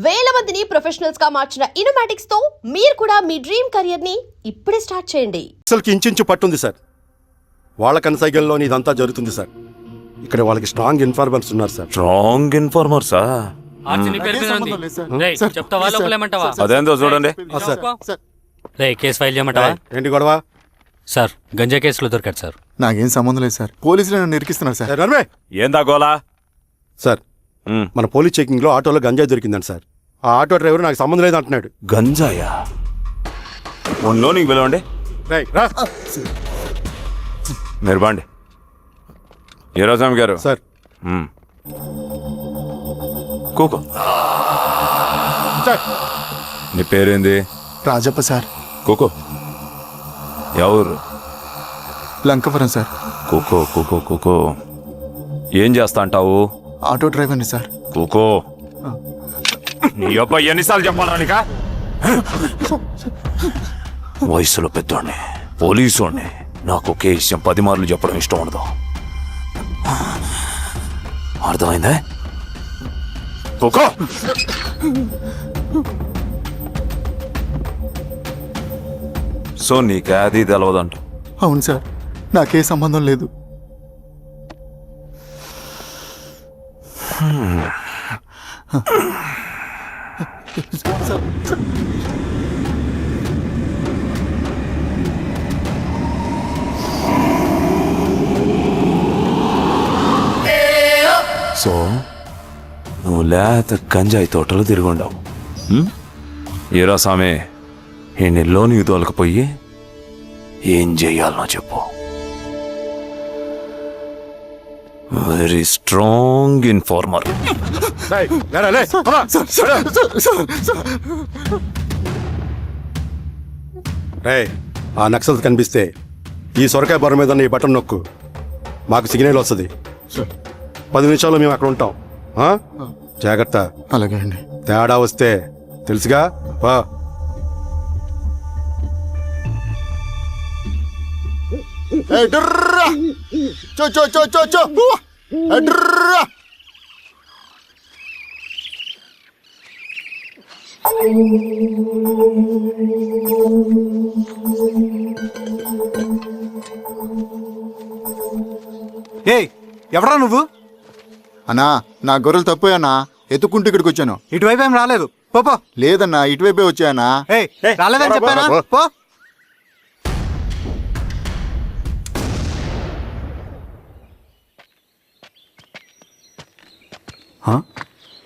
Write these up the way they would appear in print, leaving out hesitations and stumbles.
వేల మందిని ప్రొఫెషనల్స్ గా మార్చిన ఇనోమాటిక్స్ తో మీరు కూడా మీ డ్రీమ్ కెరియర్ ని ఇప్పుడే స్టార్ట్ చేయండి. అసలుకి ఇంచుంచు పట్టుంది సార్. వాళ్ళ కనసైగల్లో ఇదంతా జరుగుతుంది సార్. ఇక్కడ వాళ్ళకి స్ట్రాంగ్ ఇన్ఫార్మర్స్ ఉన్నారు సార్. స్ట్రాంగ్ ఇన్ఫార్మర్సా? అదేందో చూడండి. కేసు ఫైల్ చేయమంటావా? ఏంటి గొడవ సార్, గంజా కేసులో దొరికాడు సార్. నాకేం సంబంధం లేదు సార్. పోలీసులు నన్ను ఇరికిస్తున్నారు సార్. ఏందా గోలా? సార్, మన పోలీస్ చెకింగ్ లో ఆటోలో గంజాయి దొరికిందండి సార్. ఆ ఆటో డ్రైవర్ నాకు సంబంధం లేదు అంటున్నాడు. గంజాయా? ఒంట్లో నీకు పిలవండి. మీరు బాండి. ఈరోజామి గారు సార్. కూకో. నీ పేరేంది? రాజప్ప సార్. కూకో. ఎవరు? లంకపురం సార్. కూకో కూకో కూకో. ఏం చేస్తా అంటావు? ఆటో డ్రైవర్ని సార్. కూకో. నీ అబ్బాయి ఎన్నిసార్లు చెప్పాలా నీకా? వయసులో పెద్దోడిని, పోలీసోడిని, నాకు ఒకే విషయం 10 మార్లు చెప్పడం ఇష్టం ఉండదు. అర్థమైందా? కూకో. సో నీకు అది తెలవదంట? అవును సార్, నాకే సంబంధం లేదు. సో నువ్వు లేత గంజాయి తోటలు తిరుగుండవు. ఏరా సామే, ఈ నెలలో నీకు తోలకపోయి ఏం చెయ్యాలనో చెప్పు. Very strong informer. ఆ నక్సల్స్ కనిపిస్తే ఈ సొరకాయ బొర మీద ఈ బటన్ నొక్కు, మాకు సిగ్నల్ వస్తుంది. 10 నిమిషాల్లో మేము అక్కడ ఉంటాం. జాగ్రత్త. అలాగే అండి. తేడా వస్తే తెలుసుగా. ఏయ్, ఎవరా నువ్వు? అన్నా, నా గొర్రెలు తప్పోయన్నా, ఎత్తుక్కుంటూ ఇక్కడికి వచ్చాను. ఇటువైపు ఏం రాలేదు. పో. లేదన్నా, ఇటువైపే వచ్చాయన్నా. రాలేదని చెప్పానా? పో.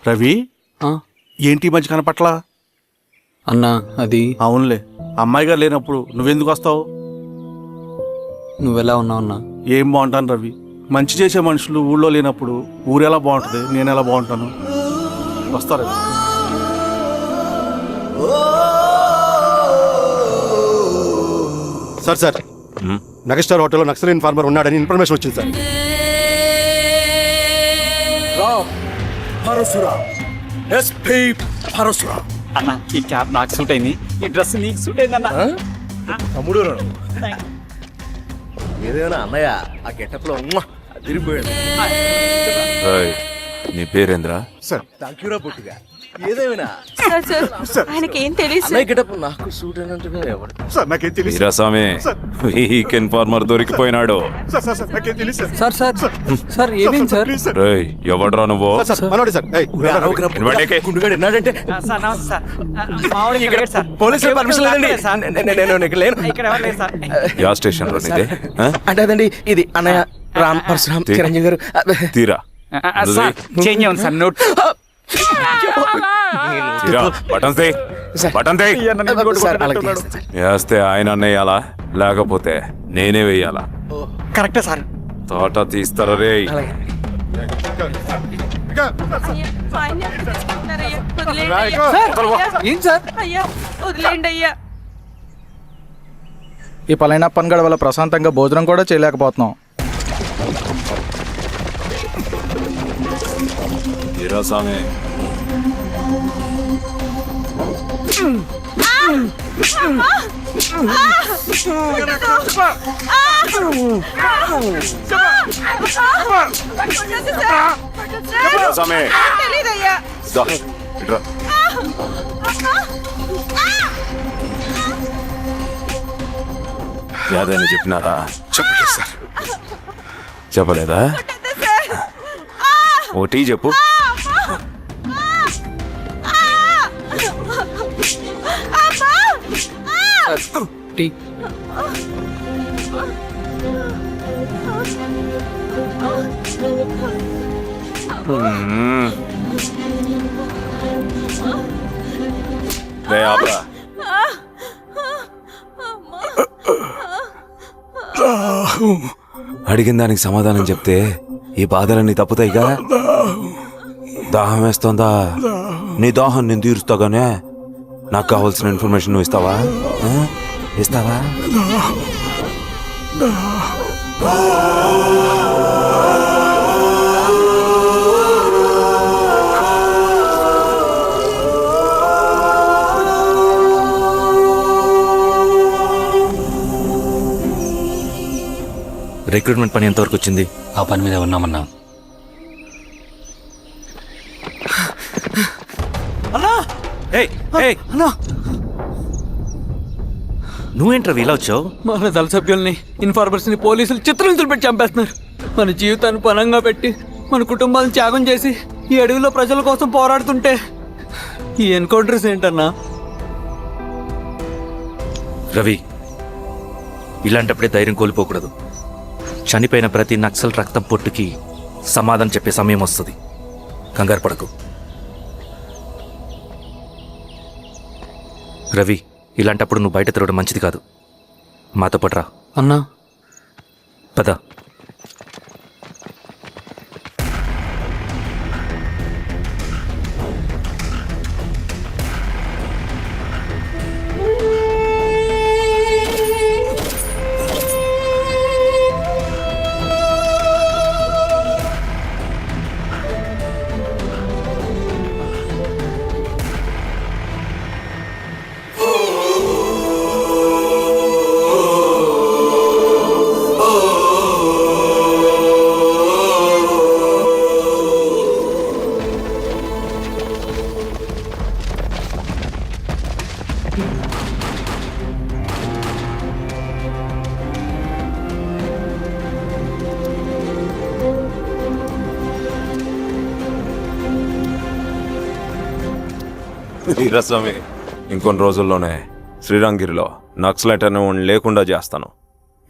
రవి, ఏంటి ఈ మధ్య కనపట్లా? అన్నా అది అవునులే, అమ్మాయి గారు లేనప్పుడు నువ్వెందుకు వస్తావు? నువ్వెలా ఉన్నావు అన్నా? ఏం బాగుంటాను రవి, మంచి చేసే మనుషులు ఊళ్ళో లేనప్పుడు ఊరు ఎలా బాగుంటుంది, నేను ఎలా బాగుంటాను? వస్తారా? సార్, నగస్టార్ హోటల్లో నక్సల్ ఇన్ఫార్మర్ ఉన్నాడని ఇన్ఫర్మేషన్ వచ్చింది సార్. అన్న, ఈ క్యాప్ నాకు సూట్ అయింది, ఈ డ్రెస్ నీకు సూట్ అయింది అన్న. తమ్ముడు ఏదేనా అన్నయ్య, ఆ గెటప్ లో తిరిగిపోయాడు. నీ పేరేంద్రా? సార్, థాంక్యూరా పుట్టిగా. ఏదేమైనా ఆయనకి ఏం తెలియదు. అన్నయ్య గెటప్ నాకు సూట్ అయినట్టుగా ఎవరు సార్, నాకేం తెలియదు. వీరాస్వామి, వీక్ ఇన్ఫార్మర్ దొరికిపోయినాడు. నాకేం తెలియదు సార్. సార్ ఏమైంది సార్? రేయ్, ఎవడ్రా నువ్వు? మనోడి సార్. గుండుగాడు ఎన్నాడంటే సార్, నమస్తే సార్. మామూలుగా ఇక్కడ సార్. పోలీసులు పర్మిషన్ లేదండి. నేను ఇక్కడ లేను. ఇక్కడ ఎవరు లేరు సార్. యా స్టేషన్ లో నీదే? అంటే అదండి, ఇది అన్నయ్య రామ్ పరశురామ్ చిరంజీవి గారు. తీరా సార్, చేంజ్ ఉంది సార్. నోట్ బటన్ వేస్తే ఆయన వేయాలా, లేకపోతే నేనే వేయాలా? కరెక్టే సార్. తోట తీస్తారా రే? ఏం సార్? ఈ పలైన పని గడవల ప్రశాంతంగా భోజనం కూడా చేయలేకపోతున్నాం. వీరాస్వామి, వీరాస్వామి, ఇట్రా. యాదైనా చెప్పినారా? చెప్పలేదు సార్. చెప్పలేదా? ఓ టీ చెప్పు. టీ. రే ఆపరా. అడిగిన దానికి సమాధానం చెప్తే ఈ బాధలన్నీ తప్పుతాయిగా. దాహం వేస్తోందా? నీ దాహం నేను తీరుస్తాగానే నాకు కావాల్సిన ఇన్ఫర్మేషన్ నువ్వు ఇస్తావా? ఇస్తావా? రిక్రూట్మెంట్ పని ఎంతవరకు వచ్చింది? ఆ పని మీద ఉన్నామన్నా. నువ్వేంట్రా ఇలా వచ్చావు? మన దళ సభ్యుల్ని ఇన్ఫార్మర్స్ని పోలీసులు చిత్రహింసలు పెట్టి చంపేస్తున్నారు. మన జీవితాన్ని పణంగా పెట్టి మన కుటుంబాలను త్యాగం చేసి ఈ అడవిలో ప్రజల కోసం పోరాడుతుంటే ఈ ఎన్కౌంటర్స్ ఏంటన్నా? రవి, ఇలాంటప్పుడే ధైర్యం కోల్పోకూడదు. చనిపోయిన ప్రతి నక్సల్ రక్తం పొట్టుకి సమాధానం చెప్పే సమయం వస్తుంది. కంగారు పడకు రవి. ఇలాంటప్పుడు నువ్వు బయట తిరగడం మంచిది కాదు. మాతో పాటు రా. అన్నా, పద. వీరస్వామి, ఇంకొన్ని రోజుల్లోనే శ్రీరంగిరిలో నక్సలైట్ అనే వాడిని లేకుండా చేస్తాను.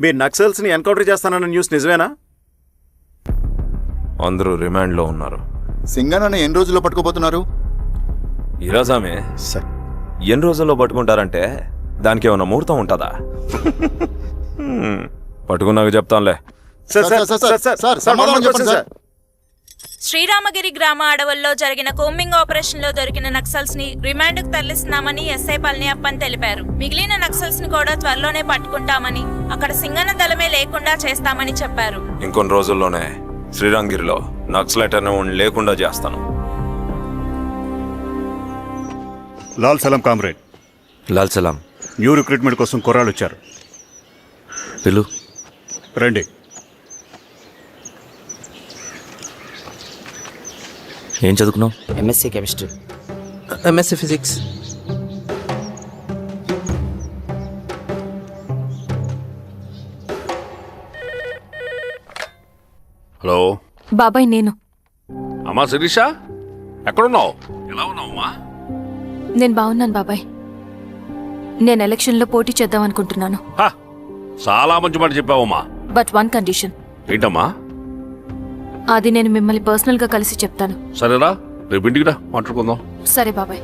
మీరు నక్సల్స్ని ఎన్కౌంటర్ చేస్తానన్న న్యూస్ నిజమేనా? అందరూ రిమాండ్లో ఉన్నారు. సింగనన్న ఎన్ని రోజుల్లో పట్టుకోబోతున్నారు? వీరస్వామి, సార్ ఎన్ని రోజుల్లో పట్టుకుంటారంటే దానికి ఏమైనా ముహూర్తం ఉంటుందా? పట్టుకున్నాక చెప్తానులే. సమాధానం చెప్పండి సార్. శ్రీరామగిరి గ్రామ అడవుల్లో జరిగిన కోంబింగ్ ఆపరేషన్ లో దొరికిన నక్సల్స్ ని రిమాండ్ కు తరలిస్తున్నామని ఎస్ఐ పళనియప్పన్ తెలిపారు. మిగిలిన నక్సల్స్ ని కూడా త్వరలోనే పట్టుకుంటామని, అక్కడ సింగన్న దళమే లేకుండా చేస్తామని చెప్పారు. ఇంకొన్ని రోజుల్లోనే శ్రీరంగిరిలో నక్సలైట్ అనే వాడిని లేకుండా చేస్తాను. లాల్ సలాం కామ్రేడ్, లాల్ సలాం. న్యూ రిక్రూట్మెంట్ కోసం కుర్రాళ్ళు వచ్చారు. పిలు. రండి. ఏం చదువుకున్నావు? MSc chemistry. MSc physics. Hello బాబాయ్, నేను అమ్మా శిరీష, ఎక్కడున్నావు? ఎలా ఉన్నావమ్మా? నేను బాగున్నాను బాబాయ్. నేను ఎలక్షన్లో పోటీ చేద్దాం అనుకుంటున్నాను. చాలా మంచి మాట చెప్పావమ్మా. But one condition. ఏంటమ్మా? అది నేను మిమ్మల్ని పర్సనల్గా కలిసి చెప్తాను. సరేరా, రేపు ఇంటికి రా, మాట్లాడుకుందాం. సరే బాబాయ్.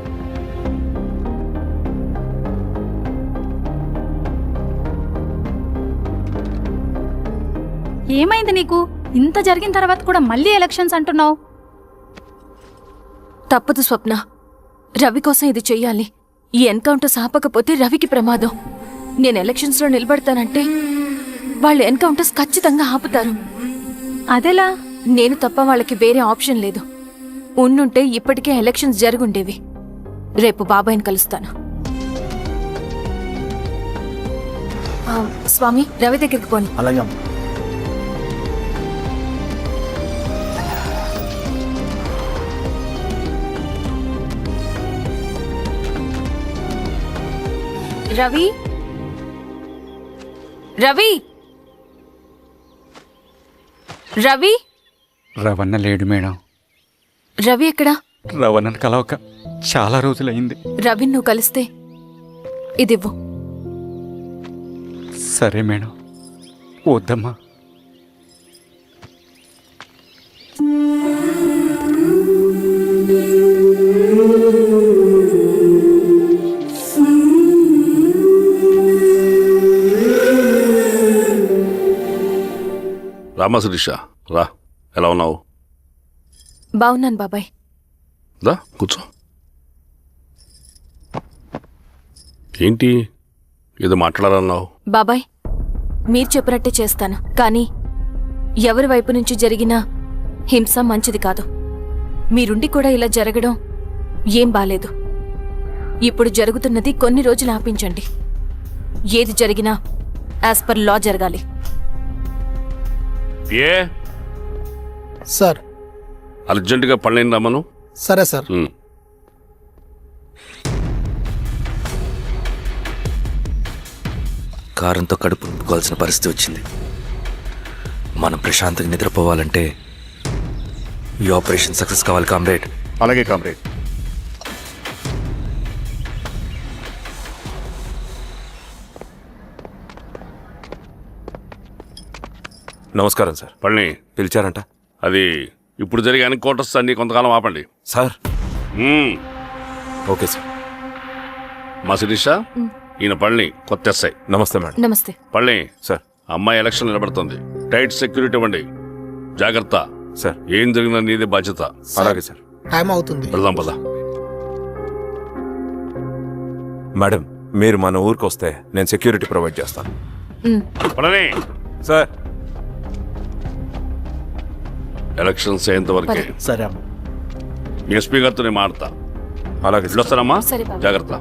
ఏమైంది నీకు? ఇంత జరిగిన తర్వాత కూడా మళ్ళీ ఎలక్షన్స్ అంటున్నావు? తప్పదు స్వప్న, రవి కోసం ఇది చెయ్యాలి. ఈ ఎన్కౌంటర్స్ ఆపకపోతే రవికి ప్రమాదం. నేను ఎలక్షన్స్లో నిలబడతానంటే వాళ్ళు ఎన్కౌంటర్స్ ఖచ్చితంగా ఆపుతారు. అదెలా? నేను తప్ప వాళ్ళకి వేరే ఆప్షన్ లేదు. ఉండుంటే ఇప్పటికే ఎలక్షన్స్ జరుగుండేవి. రేపు బాబాయ్ని కలుస్తాను. స్వామి, రవి దగ్గరికి పోని. అలాగే. రవి రవి రవి రవణ లేడు మేడం. రవి ఎక్కడా? రవణను కలవక చాలా రోజులైంది. రవి నువ్వు కలిస్తే ఇదివ్వు. సరే మేడం. వద్దమ్మా. రామా శిరీష, రా. ఎలా ఉన్నావు? బాగున్నాను బాబాయ్. దా కూర్చో. ఏంటి ఏదో మాట్లాడాలన్నావు? బాబాయ్ మీరు చెప్పినట్టే చేస్తాను, కానీ ఎవరి వైపు నుంచి జరిగిన హింస మంచిది కాదు. మీరుండి కూడా ఇలా జరగడం ఏం బాలేదు. ఇప్పుడు జరుగుతున్నది కొన్ని రోజులు ఆపించండి. ఏది జరిగినా యాజ్ పర్ లా జరగాలి. ఏ సార్. అర్జెంటుగా పళ్ళని రమ్మను. సరే సార్. కారంతో కడుపు నింపుకోవాల్సిన పరిస్థితి వచ్చింది. మనం ప్రశాంతంగా నిద్రపోవాలంటే ఈ ఆపరేషన్ సక్సెస్ కావాలి కామ్రేడ్. అలాగే కామ్రేడ్. నమస్కారం సార్. పళ్ళని పిలిచారంట? అది ఇప్పుడు జరిగే ఎన్కౌంటర్స్ అన్ని కొంతకాలం ఆపండి సార్. మ్మ్. Okay sir. మా శిరీష, ఈయన పళ్ళని కొత్త ఎస్ఐ. నమస్తే మేడం. నమస్తే. పళ్ళని సార్. అమ్మాయి ఎలక్షన్ నిలబడుతుంది. టైట్ సెక్యూరిటీ ఇవ్వండి. జాగ్రత్త సార్. ఏం జరిగినా నీదే బాధ్యత. అలాగే సార్. టైం అవుతుంది. వెళ్దాం పద. మేడం మీరు మన ఊరికి వస్తే నేను సెక్యూరిటీ ప్రొవైడ్ చేస్తాను. పళ్ళని సార్. ఎలక్షన్స్ అయ్యేంత వరకే. సరే అమ్మా. ఎస్పీ గారితో నేను మాడతా. అలాగే సార్. వస్తానమ్మా. సరే బాబు. జాగ్రత్త.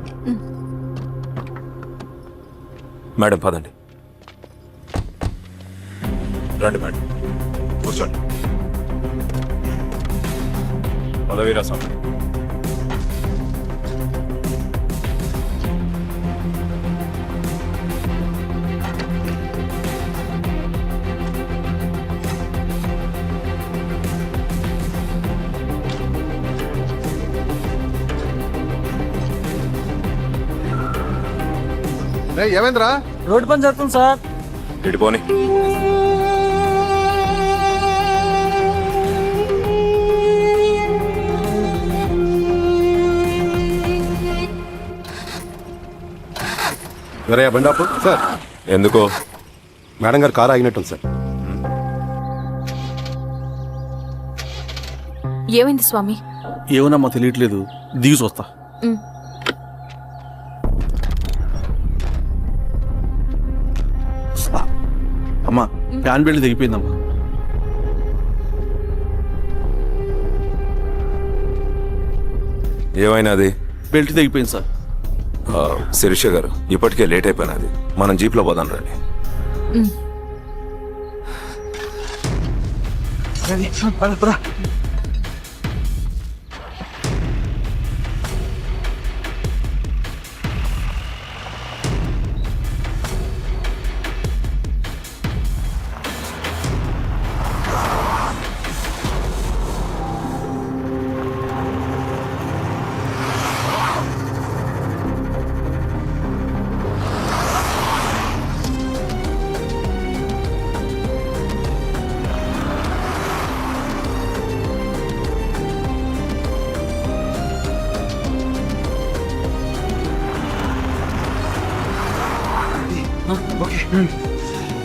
మేడం పదండి. రండి మేడం, కూర్చోండి. పదవీరా స్వామి. ఏమైందిరా? రోడ్డు పని జరుగుతుంది సార్. ఇటుపోని. వేరే బండాపు సార్. ఎందుకో? మేడం గారు కారు ఆగినట్టుంది సార్. ఏమైంది స్వామి? ఏమోనమ్మా తెలియట్లేదు. దిగి చూస్తా. అమ్మా ఫ్యాన్ బెల్ట్ దిగిపోయిందమ్మా. ఏమైనాది? బెల్ట్ దిగిపోయింది సార్. శిరీష గారు, ఇప్పటికే లేట్ అయిపోయినది. మనం జీప్లో పోదాం రండి.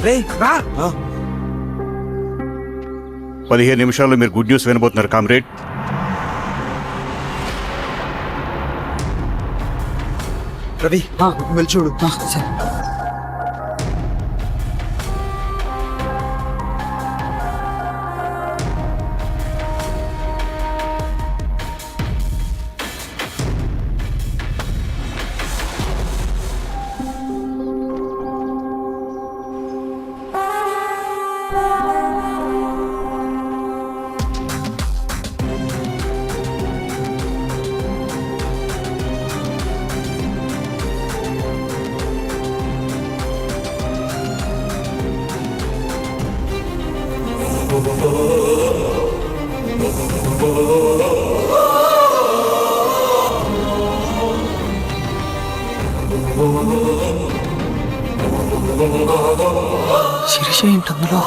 రే రా. 15 నిమిషాల్లో మీరు గుడ్ న్యూస్ వినబోతున్నారు కామ్రేడ్. రవి వెళ్ళి చూడు. శిరీష ఏంటి అందులో?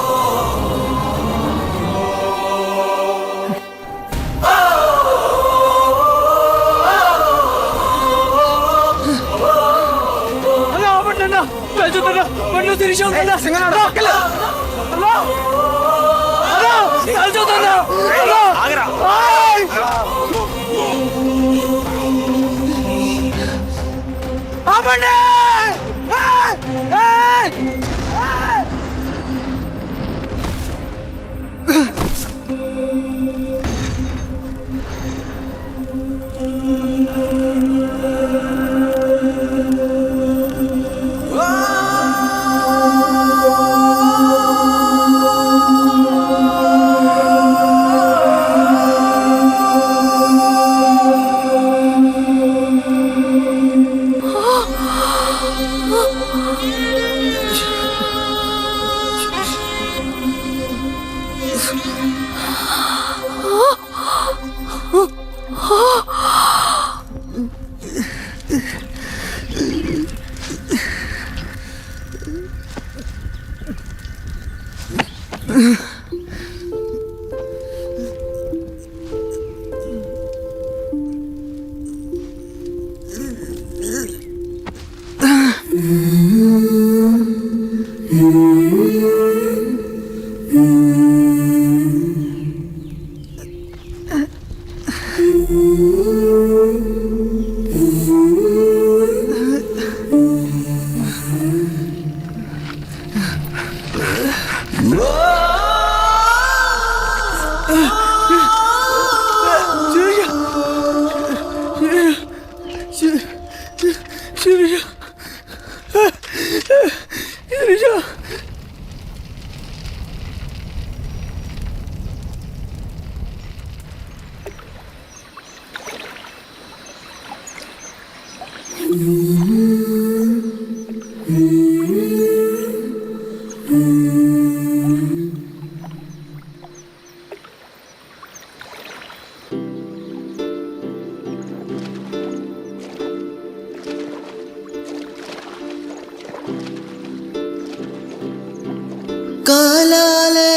కాలాలే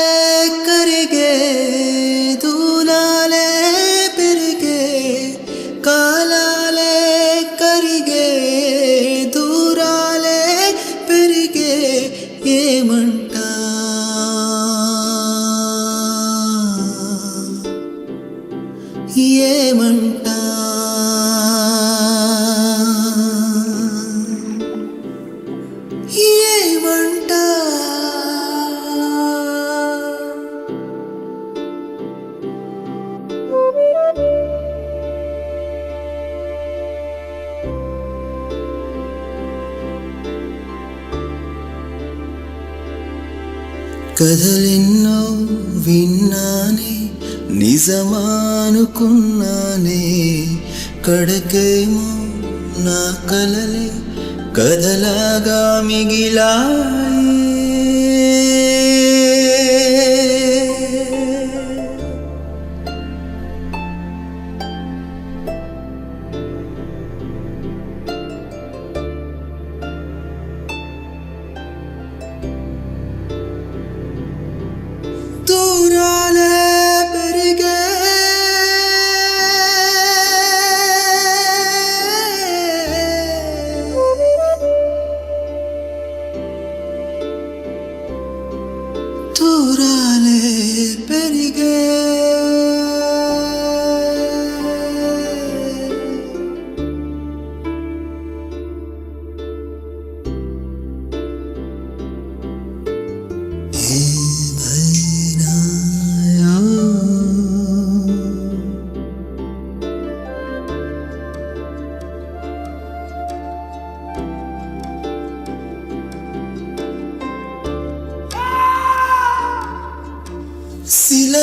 కరిగే దూలాలే పెరిగే కాలాలే కరిగే దూరాలే పెరిగే ఏమంటా ఏమంటా ఏమంటా కథలెన్నో విన్నానే నిజమానుకున్నానే కడకేమో నా కలలే కథలాగా మిగిలాయే దూరాలే పెరిగే దూరాలే పెరిగే శిల